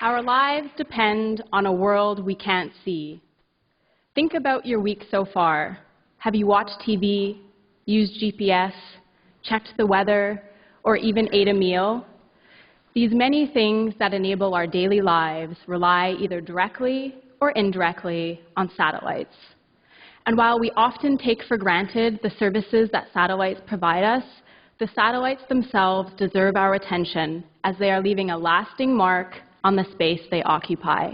Our lives depend on a world we can't see. Think about your week so far. Have you watched TV, used GPS, checked the weather, or even ate a meal? These many things that enable our daily lives rely either directly or indirectly on satellites. And while we often take for granted the services that satellites provide us, the satellites themselves deserve our attention as they are leaving a lasting mark on the space they occupy.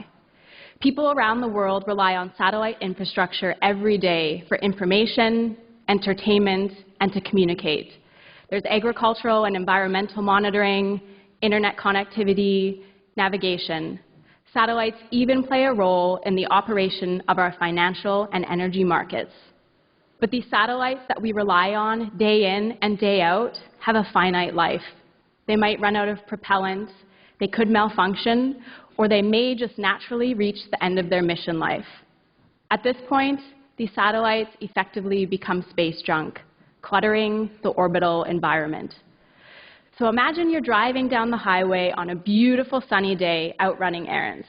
People around the world rely on satellite infrastructure every day for information, entertainment, and to communicate. There's agricultural and environmental monitoring, internet connectivity, navigation. Satellites even play a role in the operation of our financial and energy markets. But these satellites that we rely on day in and day out have a finite life. They might run out of propellant, they could malfunction, or they may just naturally reach the end of their mission life. At this point, these satellites effectively become space junk, cluttering the orbital environment. So imagine you're driving down the highway on a beautiful sunny day out running errands.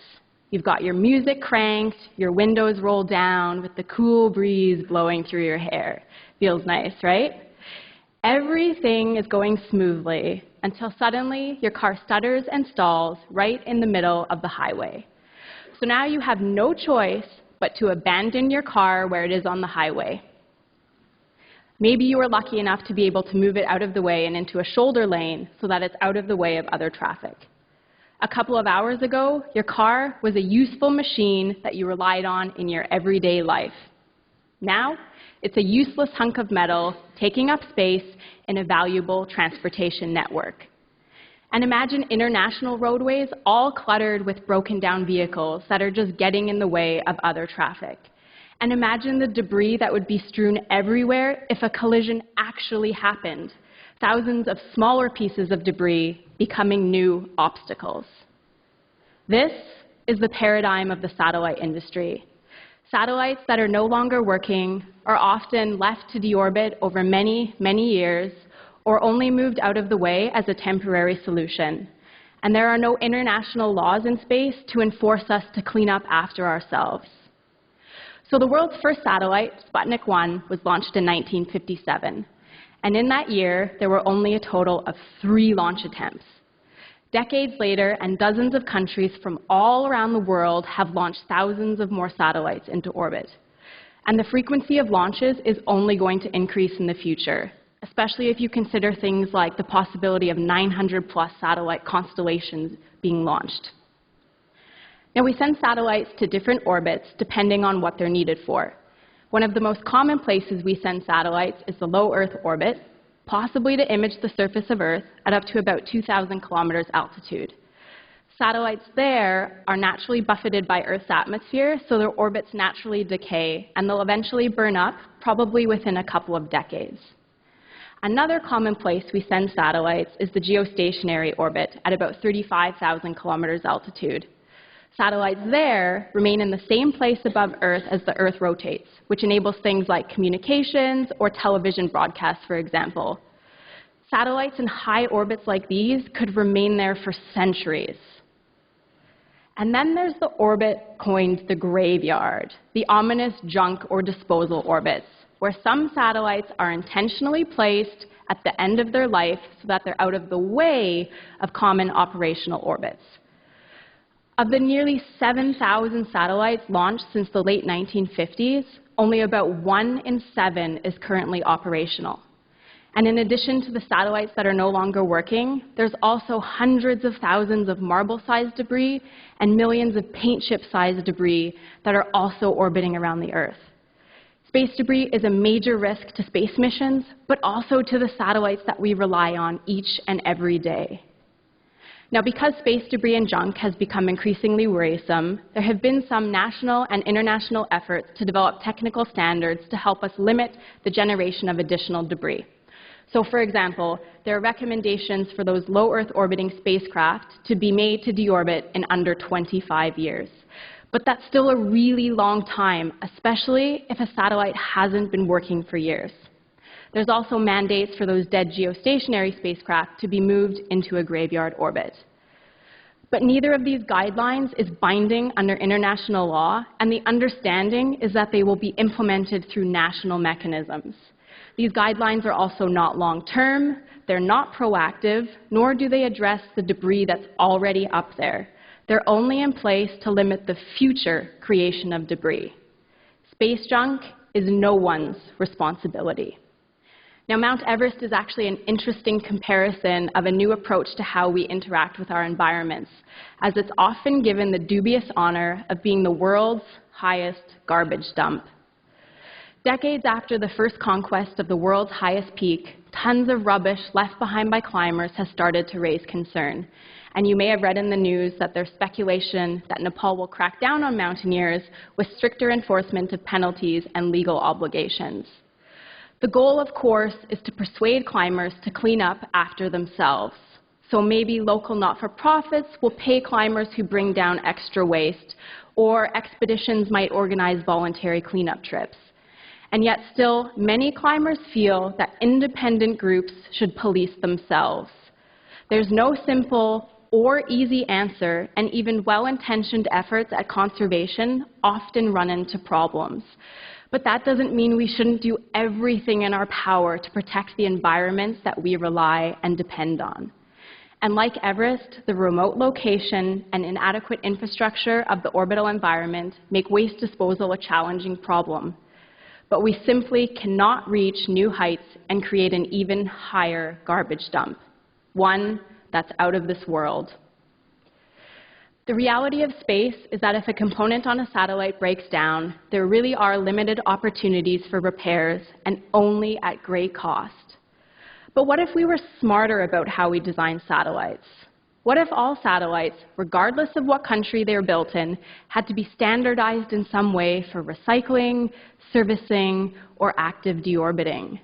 You've got your music cranked, your windows rolled down with the cool breeze blowing through your hair. Feels nice, right? Everything is going smoothly until suddenly your car stutters and stalls right in the middle of the highway. So now you have no choice but to abandon your car where it is on the highway. Maybe you were lucky enough to be able to move it out of the way and into a shoulder lane so that it's out of the way of other traffic. A couple of hours ago, your car was a useful machine that you relied on in your everyday life. Now, it's a useless hunk of metal taking up space in a valuable transportation network. And imagine international roadways all cluttered with broken down vehicles that are just getting in the way of other traffic. And imagine the debris that would be strewn everywhere if a collision actually happened. Thousands of smaller pieces of debris becoming new obstacles. This is the paradigm of the satellite industry. Satellites that are no longer working are often left to deorbit over many, many years or only moved out of the way as a temporary solution. And there are no international laws in space to enforce us to clean up after ourselves. So the world's first satellite, Sputnik 1, was launched in 1957. And in that year, there were only a total of 3 launch attempts. Decades later, and dozens of countries from all around the world have launched thousands of more satellites into orbit. And the frequency of launches is only going to increase in the future, especially if you consider things like the possibility of 900+ satellite constellations being launched. Now, we send satellites to different orbits depending on what they're needed for. One of the most common places we send satellites is the low Earth orbit, possibly to image the surface of Earth at up to about 2,000 kilometers altitude. Satellites there are naturally buffeted by Earth's atmosphere, so their orbits naturally decay, and they'll eventually burn up, probably within a couple of decades. Another common place we send satellites is the geostationary orbit at about 35,000 kilometers altitude. Satellites there remain in the same place above Earth as the Earth rotates, which enables things like communications or television broadcasts, for example. Satellites in high orbits like these could remain there for centuries. And then there's the orbit coined the graveyard, the ominous junk or disposal orbits, where some satellites are intentionally placed at the end of their life so that they're out of the way of common operational orbits. Of the nearly 7,000 satellites launched since the late 1950s, only about 1 in 7 is currently operational. And in addition to the satellites that are no longer working, there's also hundreds of thousands of marble-sized debris and millions of paint chip-sized debris that are also orbiting around the Earth. Space debris is a major risk to space missions, but also to the satellites that we rely on each and every day. Now, because space debris and junk has become increasingly worrisome, there have been some national and international efforts to develop technical standards to help us limit the generation of additional debris. So, for example, there are recommendations for those low Earth orbiting spacecraft to be made to deorbit in under 25 years. But that's still a really long time, especially if a satellite hasn't been working for years. There's also mandates for those dead geostationary spacecraft to be moved into a graveyard orbit. But neither of these guidelines is binding under international law, and the understanding is that they will be implemented through national mechanisms. These guidelines are also not long-term, they're not proactive, nor do they address the debris that's already up there. They're only in place to limit the future creation of debris. Space junk is no one's responsibility. Now, Mount Everest is actually an interesting comparison of a new approach to how we interact with our environments, as it's often given the dubious honor of being the world's highest garbage dump. Decades after the first conquest of the world's highest peak, tons of rubbish left behind by climbers has started to raise concern. And you may have read in the news that there's speculation that Nepal will crack down on mountaineers with stricter enforcement of penalties and legal obligations. The goal, of course, is to persuade climbers to clean up after themselves. So maybe local not-for-profits will pay climbers who bring down extra waste, or expeditions might organize voluntary cleanup trips. And yet still, many climbers feel that independent groups should police themselves. There's no simple or easy answer, and even well-intentioned efforts at conservation often run into problems. But that doesn't mean we shouldn't do everything in our power to protect the environments that we rely and depend on. And like Everest, the remote location and inadequate infrastructure of the orbital environment make waste disposal a challenging problem. But we simply cannot reach new heights and create an even higher garbage dump, one that's out of this world. The reality of space is that if a component on a satellite breaks down, there really are limited opportunities for repairs and only at great cost. But what if we were smarter about how we design satellites? What if all satellites, regardless of what country they were built in, had to be standardized in some way for recycling, servicing, or active deorbiting?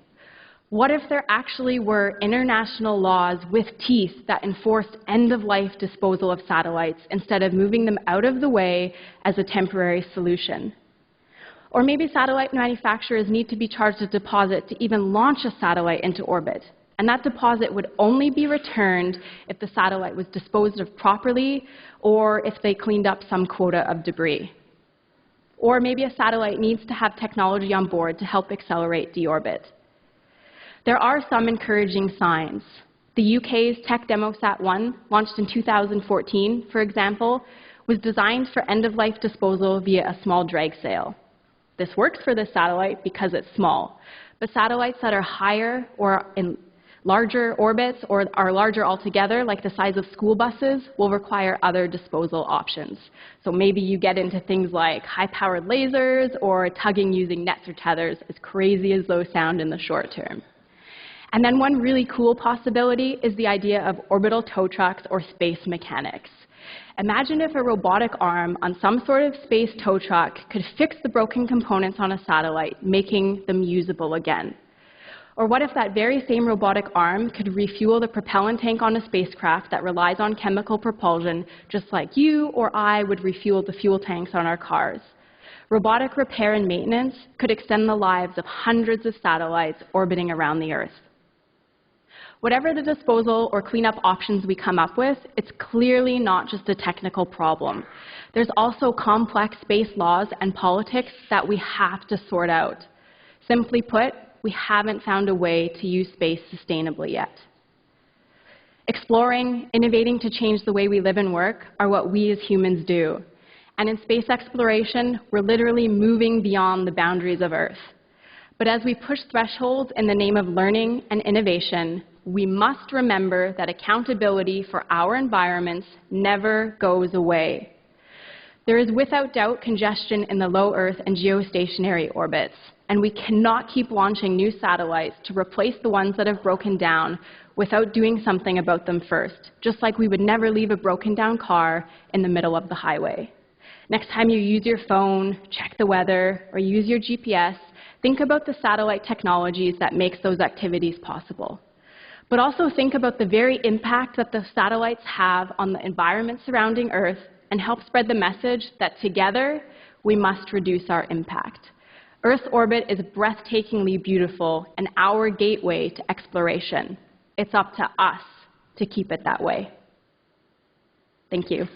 What if there actually were international laws with teeth that enforced end-of-life disposal of satellites instead of moving them out of the way as a temporary solution? Or maybe satellite manufacturers need to be charged a deposit to even launch a satellite into orbit, and that deposit would only be returned if the satellite was disposed of properly or if they cleaned up some quota of debris. Or maybe a satellite needs to have technology on board to help accelerate deorbit. There are some encouraging signs. The UK's TechDemoSat-1, launched in 2014, for example, was designed for end-of-life disposal via a small drag sail. This works for this satellite because it's small, but satellites that are higher or in larger orbits or are larger altogether, like the size of school buses, will require other disposal options. So maybe you get into things like high-powered lasers or tugging using nets or tethers, as crazy as those sound in the short term. And then one really cool possibility is the idea of orbital tow trucks or space mechanics. Imagine if a robotic arm on some sort of space tow truck could fix the broken components on a satellite, making them usable again. Or what if that very same robotic arm could refuel the propellant tank on a spacecraft that relies on chemical propulsion, just like you or I would refuel the fuel tanks on our cars? Robotic repair and maintenance could extend the lives of hundreds of satellites orbiting around the Earth. Whatever the disposal or cleanup options we come up with, it's clearly not just a technical problem. There's also complex space laws and politics that we have to sort out. Simply put, we haven't found a way to use space sustainably yet. Exploring, innovating to change the way we live and work are what we as humans do. And in space exploration, we're literally moving beyond the boundaries of Earth. But as we push thresholds in the name of learning and innovation, we must remember that accountability for our environments never goes away. There is without doubt congestion in the low Earth and geostationary orbits, and we cannot keep launching new satellites to replace the ones that have broken down without doing something about them first, just like we would never leave a broken down car in the middle of the highway. Next time you use your phone, check the weather, or use your GPS, think about the satellite technologies that makes those activities possible. But also think about the very impact that the satellites have on the environment surrounding Earth and help spread the message that together we must reduce our impact. Earth's orbit is breathtakingly beautiful and our gateway to exploration. It's up to us to keep it that way. Thank you.